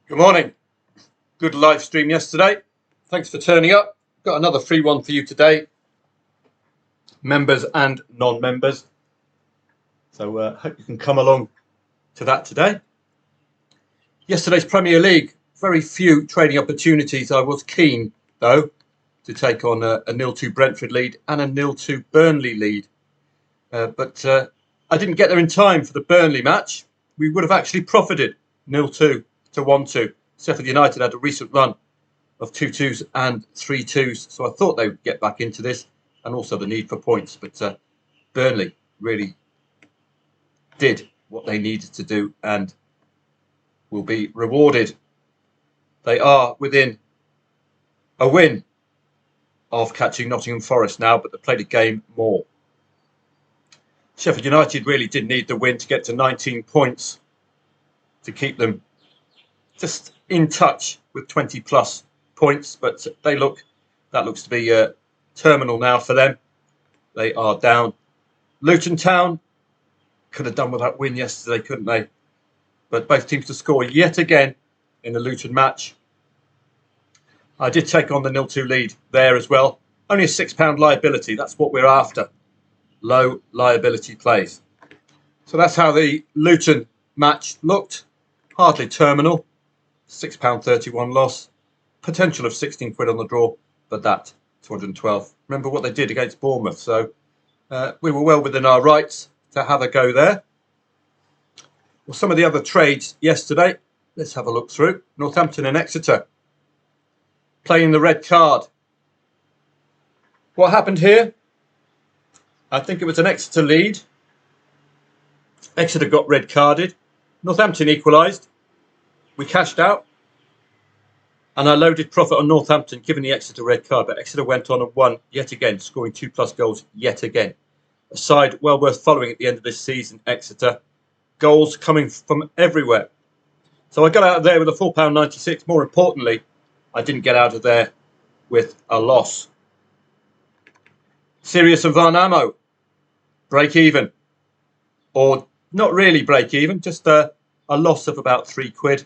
Good morning. Good live stream yesterday. Thanks for turning up. Got another free one for you today, members and non-members. So hope you can come along to that today. Yesterday's Premier League, very few trading opportunities. I was keen, though, to take on a 0-2 Brentford lead and a 0-2 Burnley lead. But I didn't get there in time for the Burnley match. We would have actually profited 0-2 to 1-2. Sheffield United had a recent run of 2-2s and 3-2s, so I thought they would get back into this, and also the need for points. But Burnley really did what they needed to do and will be rewarded. They are within a win of catching Nottingham Forest now, but they played a game more. Sheffield United really did need the win to get to 19 points to keep them just in touch with 20 plus points, but that looks to be terminal now for them. They are down. Luton Town could have done with that win yesterday, couldn't they? But both teams to score yet again in the Luton match. I did take on the 0-2 lead there as well. Only a £6 liability. That's what we're after. Low liability plays. So that's how the Luton match looked. Hardly terminal. £6.31 loss. Potential of 16 quid on the draw, but that 212. Remember what they did against Bournemouth. So we were well within our rights to have a go there. Well, some of the other trades yesterday, let's have a look through. Northampton and Exeter playing the red card. What happened here? I think it was an Exeter lead. Exeter got red carded. Northampton equalised. We cashed out. And I loaded profit on Northampton, given the Exeter red card. But Exeter went on and won yet again, scoring 2+ goals yet again. A side well worth following at the end of this season, Exeter. Goals coming from everywhere. So I got out of there with a £4.96. More importantly, I didn't get out of there with a loss. Sirius and Varnamo, break even. Or not really break even, just a loss of about £3,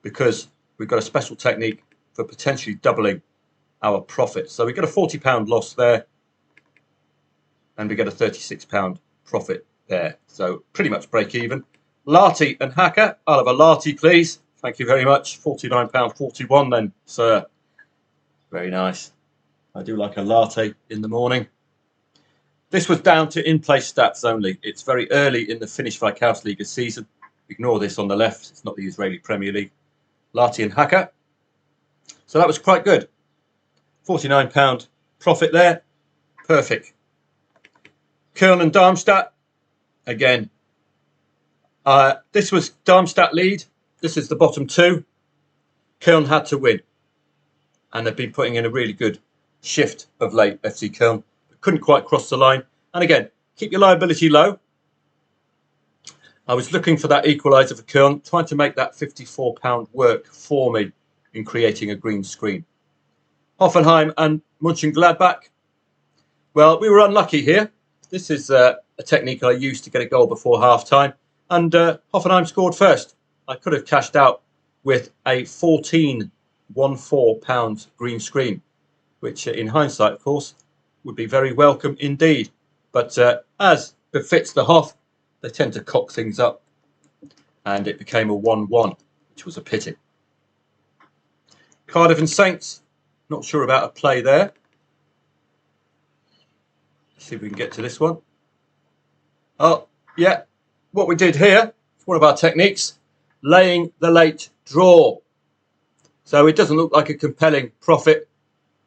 because we've got a special technique for potentially doubling our profit. So we get a £40 loss there, and we get a £36 profit there. So pretty much break even. Larty and Hacker, I'll have a Larty, please. Thank you very much. £49.41 then, sir. Very nice. I do like a latte in the morning. This was down to in-place stats only. It's very early in the Finnish Veikkausliiga season. Ignore this on the left. It's not the Israeli Premier League. Larty and Hacker. So that was quite good. £49 profit there. Perfect. Köln and Darmstadt. Again, this was Darmstadt lead. This is the bottom two. Köln had to win. And they've been putting in a really good shift of late, FC Köln. Couldn't quite cross the line. And again, keep your liability low. I was looking for that equaliser for Köln, trying to make that £54 work for me in creating a green screen. Hoffenheim and Mönchengladbach. Well, we were unlucky here. This is a technique I used to get a goal before half-time. And Hoffenheim scored first. I could have cashed out with a £14 green screen, which in hindsight, of course, would be very welcome indeed. But as befits the Hoff, they tend to cock things up. And it became a 1-1, which was a pity. Cardiff and Saints, not sure about a play there. Let's see if we can get to this one. Oh, yeah. What we did here, one of our techniques, laying the late draw. So it doesn't look like a compelling profit,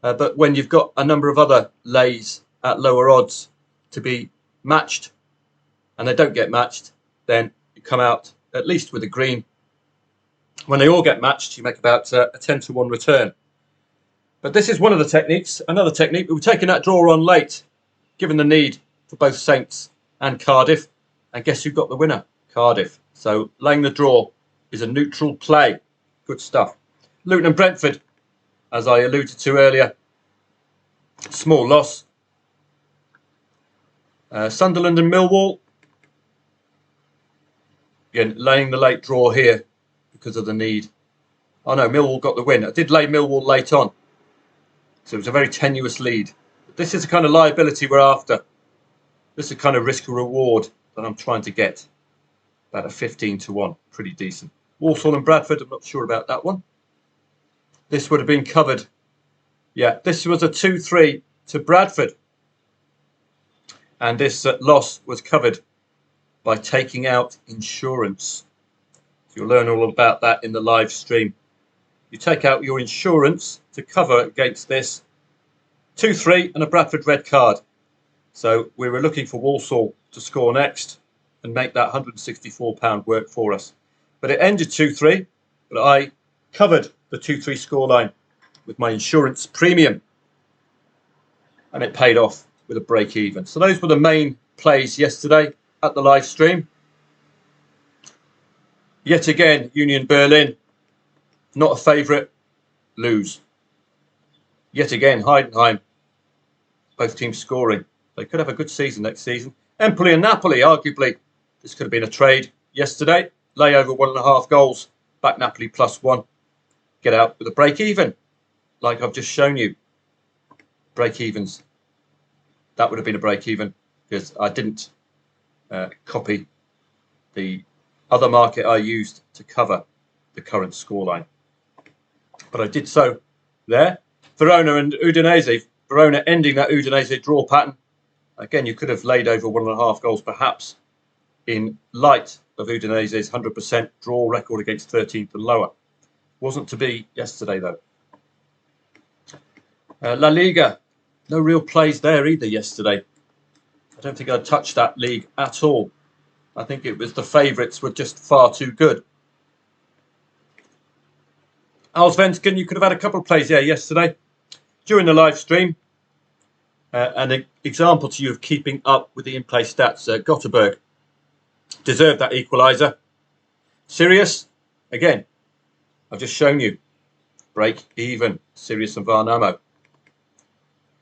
but when you've got a number of other lays at lower odds to be matched, and they don't get matched, then you come out at least with a green. When they all get matched, you make about a 10-to-1 return. But this is one of the techniques. Another technique, we were taking that draw on late, given the need for both Saints and Cardiff. And guess who got the winner? Cardiff. So laying the draw is a neutral play. Good stuff. Luton and Brentford, as I alluded to earlier, small loss. Sunderland and Millwall. Again, laying the late draw here because of the need Oh no, Millwall got the win. I did lay Millwall late on, so it was a very tenuous lead. But this is the kind of liability we're after. This is the kind of risk reward that I'm trying to get. About a 15-1, pretty decent. Walsall and Bradford, I'm not sure about that one. This would have been covered. Yeah, this was a 2-3 to Bradford. And this loss was covered by taking out insurance. You'll learn all about that in the live stream. You take out your insurance to cover against this. 2-3 and a Bradford red card. So we were looking for Walsall to score next and make that £164 work for us. But it ended 2-3, but I covered the 2-3 scoreline with my insurance premium. And it paid off with a break even. So those were the main plays yesterday at the live stream. Yet again, Union Berlin, not a favourite, lose. Yet again, Heidenheim, both teams scoring. They could have a good season next season. Empoli and Napoli, arguably, this could have been a trade yesterday. Lay over 1.5 goals, back Napoli +1. Get out with a break even, like I've just shown you. Break evens. That would have been a break even because I didn't copy the other market I used to cover the current scoreline. But I did so there. Verona and Udinese. Verona ending that Udinese draw pattern. Again, you could have laid over 1.5 goals perhaps in light of Udinese's 100% draw record against 13th and lower. Wasn't to be yesterday though. La Liga. No real plays there either yesterday. I don't think I touched that league at all. I think it was the favourites were just far too good. Allsvenskan, you could have had a couple of plays there yesterday during the live stream. An example to you of keeping up with the in-play stats. Gothenburg deserved that equaliser. Sirius, again, I've just shown you. Break even. Sirius and Varnamo.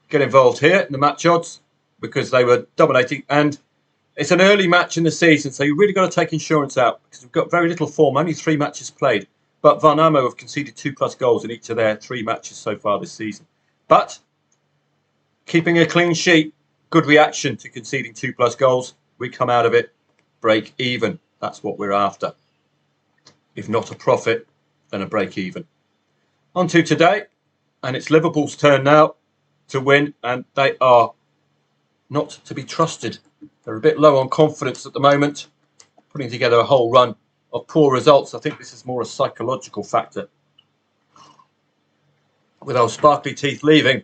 Get involved here in the match odds because they were dominating, and it's an early match in the season, so you've really got to take insurance out because we've got very little form, only 3 matches played. But Varnamo have conceded 2+ goals in each of their 3 matches so far this season. But keeping a clean sheet, good reaction to conceding 2+ goals. We come out of it break even. That's what we're after. If not a profit, then a break even. On to today, and it's Liverpool's turn now to win, and they are not to be trusted. They're a bit low on confidence at the moment, putting together a whole run of poor results. I think this is more a psychological factor. With our sparkly teeth leaving.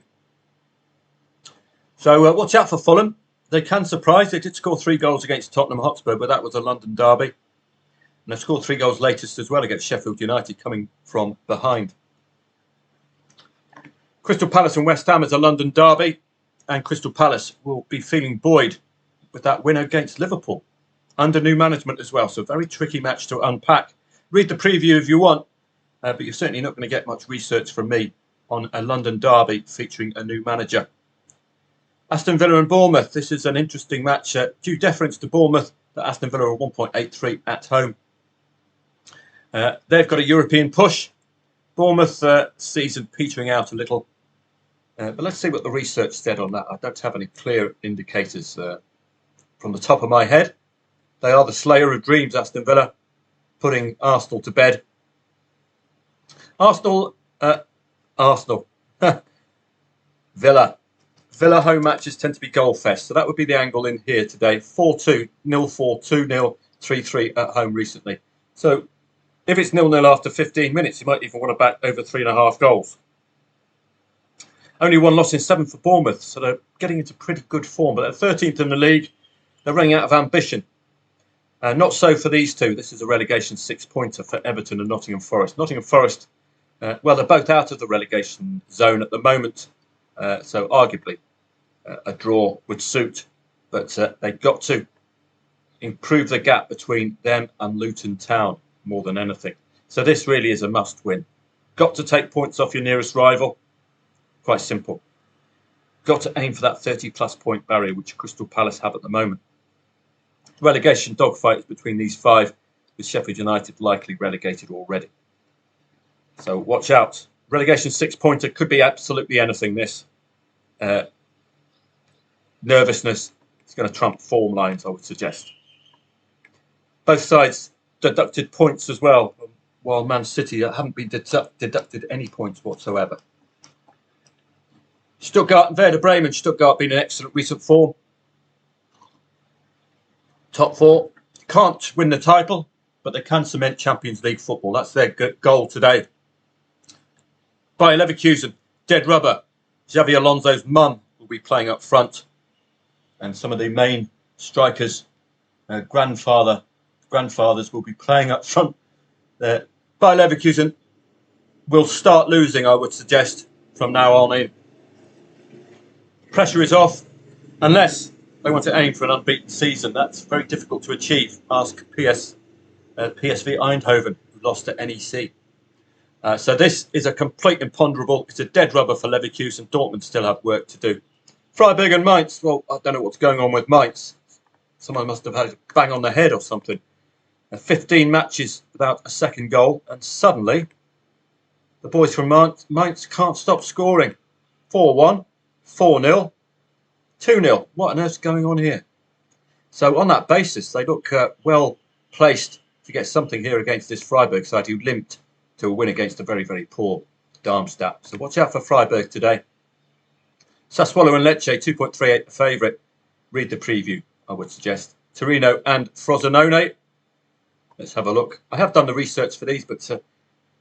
So watch out for Fulham. They can surprise. They did score 3 goals against Tottenham Hotspur, but that was a London derby. And they scored 3 goals latest as well against Sheffield United, coming from behind. Crystal Palace and West Ham is a London derby, and Crystal Palace will be feeling buoyed with that win against Liverpool under new management as well. So a very tricky match to unpack. Read the preview if you want, but you're certainly not going to get much research from me on a London derby featuring a new manager. Aston Villa and Bournemouth. This is an interesting match. Due deference to Bournemouth, that Aston Villa are 1.83 at home. They've got a European push. Bournemouth season petering out a little. But let's see what the research said on that. I don't have any clear indicators from the top of my head. They are the slayer of dreams, Aston Villa, putting Arsenal to bed. Arsenal. Villa. Villa home matches tend to be goal fest. So that would be the angle in here today. 4-2, 0-4, 2-0, 3-3 at home recently. So if it's 0-0 after 15 minutes, you might even want to back over 3.5 goals. Only 1 loss in 7 for Bournemouth, so they're getting into pretty good form. But they're 13th in the league. They're running out of ambition. Not so for these two. This is a relegation 6-pointer for Everton and Nottingham Forest. Nottingham Forest, well, they're both out of the relegation zone at the moment. So arguably a draw would suit. But they've got to improve the gap between them and Luton Town more than anything. So this really is a must win. Got to take points off your nearest rival. Quite simple. Got to aim for that 30+ point barrier, which Crystal Palace have at the moment. Relegation dogfight is between these 5, with Sheffield United likely relegated already. So watch out. Relegation 6-pointer could be absolutely anything, this. Nervousness is going to trump form lines, I would suggest. Both sides deducted points as well, while Man City haven't been deducted any points whatsoever. Stuttgart and Werder Bremen. Stuttgart been in excellent recent form. Top four. Can't win the title, but they can cement Champions League football. That's their goal today. Bayer Leverkusen, dead rubber. Xabi Alonso's mum will be playing up front. And some of the main strikers, grandfathers will be playing up front. Bayer Leverkusen will start losing, I would suggest, from now on in. Pressure is off, unless they want to aim for an unbeaten season. That's very difficult to achieve. Ask PSV Eindhoven, who lost to NEC. So this is a complete imponderable. It's a dead rubber for Leverkusen. Dortmund still have work to do. Freiburg and Mainz. Well, I don't know what's going on with Mainz. Someone must have had a bang on the head or something. 15 matches without a second goal, and suddenly the boys from Mainz can't stop scoring. 4-1, 4-0, 2-0. What on earth's going on here? So on that basis, they look well placed to get something here against this Freiburg side who limped to a win against a very, very poor Darmstadt. So watch out for Freiburg today. Sassuolo and Lecce, 2.38 the favourite. Read the preview, I would suggest. Torino and Frosinone. Let's have a look. I have done the research for these, but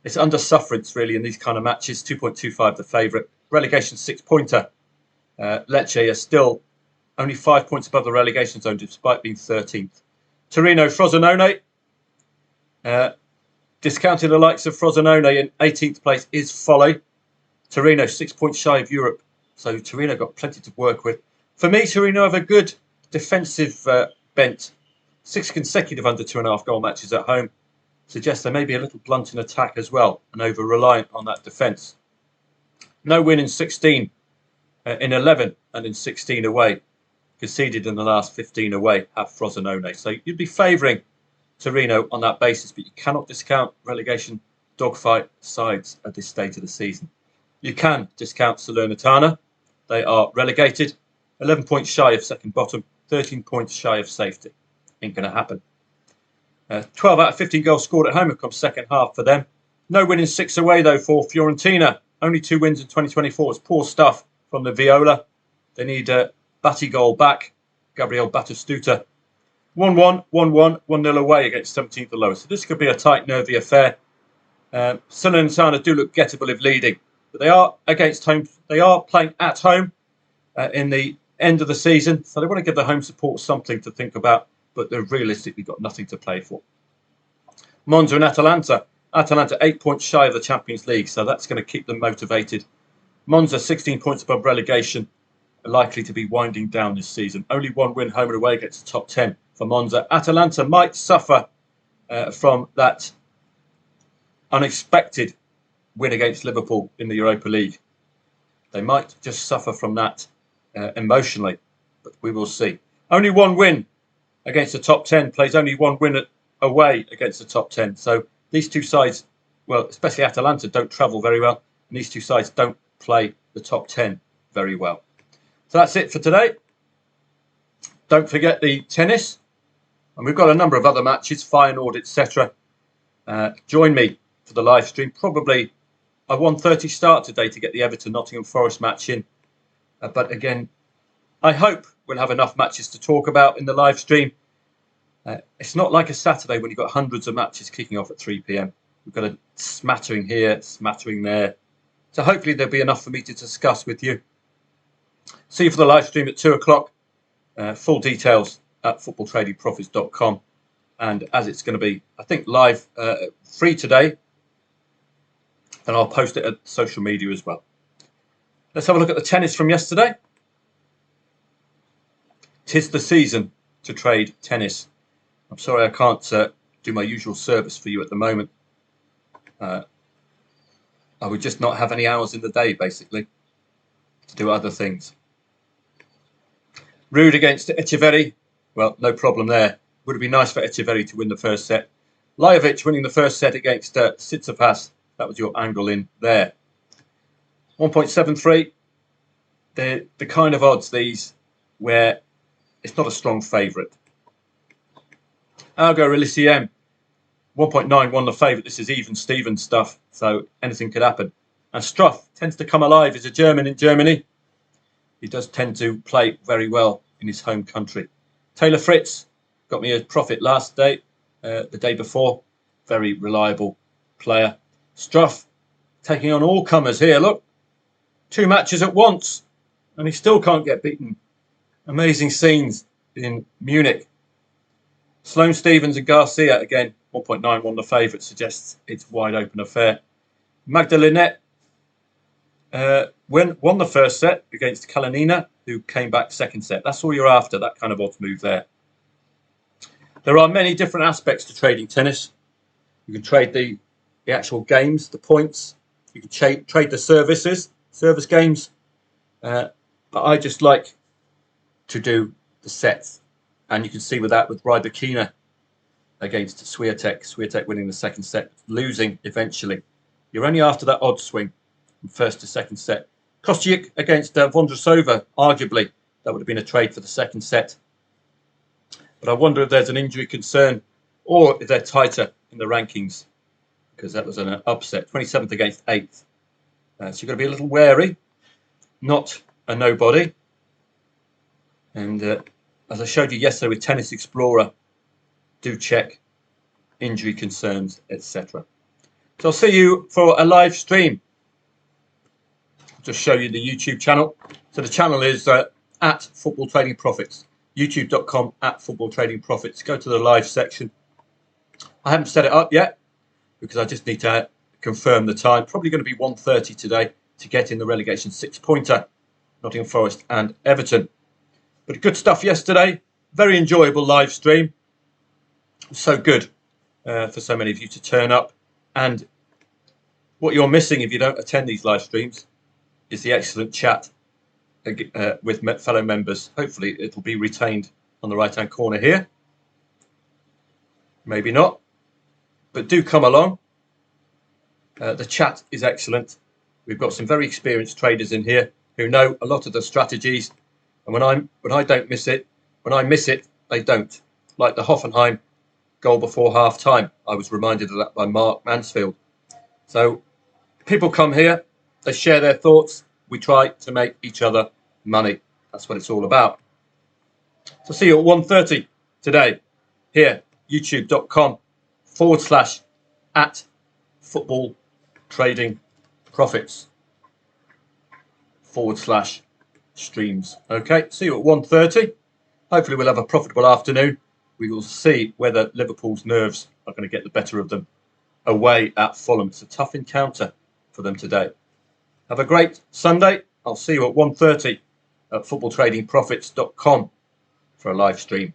it's under sufferance really in these kind of matches. 2.25 the favourite. Relegation 6-pointer. Lecce are still only 5 points above the relegation zone despite being 13th. Torino, Frosinone. Discounting the likes of Frosinone in 18th place is folly. Torino 6 points shy of Europe. So Torino got plenty to work with. For me, Torino have a good defensive bent. 6 consecutive under 2.5 goal matches at home. Suggests they may be a little blunt in attack as well and over-reliant on that defence. No win in 16, in 11 and in 16 away. Conceded in the last 15 away at Frosinone. So you'd be favouring Torino on that basis, but you cannot discount relegation dogfight sides at this stage of the season. You can discount Salernitana. They are relegated, 11 points shy of second bottom, 13 points shy of safety. Ain't going to happen. 12 out of 15 goals scored at home have come second half for them. No win in 6 away, though, for Fiorentina. Only 2 wins in 2024. It's poor stuff from the Viola. They need Batigol back. Gabriel Batistuta. 1-1, 1-1, 1-0 away against 17th the lowest. So this could be a tight, nervy affair. Salernitana do look gettable if leading. But they are against home. They are playing at home in the end of the season. So they want to give the home support something to think about. But they've realistically got nothing to play for. Monza and Atalanta. Atalanta 8 points shy of the Champions League, so that's going to keep them motivated. Monza 16 points above relegation, likely to be winding down this season. Only 1 win home and away against the top 10 for Monza. Atalanta might suffer from that unexpected win against Liverpool in the Europa League. They might just suffer from that emotionally, but we will see. Only 1 win against the top 10, plays only 1 win away against the top 10. So these two sides, well, especially Atalanta, don't travel very well. And these two sides don't play the top 10 very well. So that's it for today. Don't forget the tennis. And we've got a number of other matches, Feyenoord, etc. Join me for the live stream. Probably a 1:30 start today to get the Everton-Nottingham Forest match in. But again, I hope we'll have enough matches to talk about in the live stream. It's not like a Saturday when you've got hundreds of matches kicking off at 3 p.m. We've got a smattering here, smattering there. So hopefully there'll be enough for me to discuss with you. See you for the live stream at 2 o'clock. Full details at footballtradingprofits.com. And as it's going to be, I think, live free today, and I'll post it at social media as well. Let's have a look at the tennis from yesterday. 'Tis the season to trade tennis. I'm sorry I can't do my usual service for you at the moment. I would just not have any hours in the day, basically, to do other things. Rude against Echeverry. Well, no problem there. Would it be nice for Echeverry to win the first set? Lajovic winning the first set against Tsitsipas. That was your angle in there. 1.73. The kind of odds these where it's not a strong favourite. Algo Reliciem, 1.9 won the favourite. This is even Steven stuff, so anything could happen. And Struff tends to come alive. He's a German in Germany. He does tend to play very well in his home country. Taylor Fritz got me a profit last day, the day before. Very reliable player. Struff taking on all comers here. Look, 2 matches at once, and he still can't get beaten. Amazing scenes in Munich. Sloane Stephens and Garcia again. 1.9 won the favourite. Suggests it's wide open affair. Magdalenette won the first set against Kalinina, who came back second set. That's all you're after, that kind of odds move there. There are many different aspects to trading tennis. You can trade the actual games, the points. You can trade the service games. But I just like to do the sets. And you can see with that with Rybakina against Swiatek. Swiatek winning the second set, losing eventually. You're only after that odd swing from first to second set. Kostyuk against Vondrasova, arguably that would have been a trade for the second set. But I wonder if there's an injury concern or if they're tighter in the rankings, because that was an upset, 27th against 8th. So you've got to be a little wary, not a nobody. And as I showed you yesterday with Tennis Explorer, do check injury concerns, etc. So I'll see you for a live stream. I'll just show you the YouTube channel. So the channel is at Football Trading Profits, youtube.com at Football Trading Profits. Go to the live section. I haven't set it up yet because I just need to confirm the time. Probably going to be 1:30 today to get in the relegation 6-pointer, Nottingham Forest and Everton. But good stuff yesterday. Very enjoyable live stream. So good for so many of you to turn up. And what you're missing if you don't attend these live streams is the excellent chat with fellow members. Hopefully it'll be retained on the right-hand corner here. Maybe not. But do come along. The chat is excellent. We've got some very experienced traders in here who know a lot of the strategies. And when I don't miss it, when I miss it, they don't. Like the Hoffenheim goal before half time. I was reminded of that by Mark Mansfield. So people come here, they share their thoughts. We try to make each other money. That's what it's all about. So see you at 1:30 today here, youtube.com / Football Trading Profits / streams. Okay, see you at 1:30. Hopefully we'll have a profitable afternoon. We will see whether Liverpool's nerves are going to get the better of them away at Fulham. It's a tough encounter for them today. Have a great Sunday. I'll see you at 1:30 at footballtradingprofits.com for a live stream.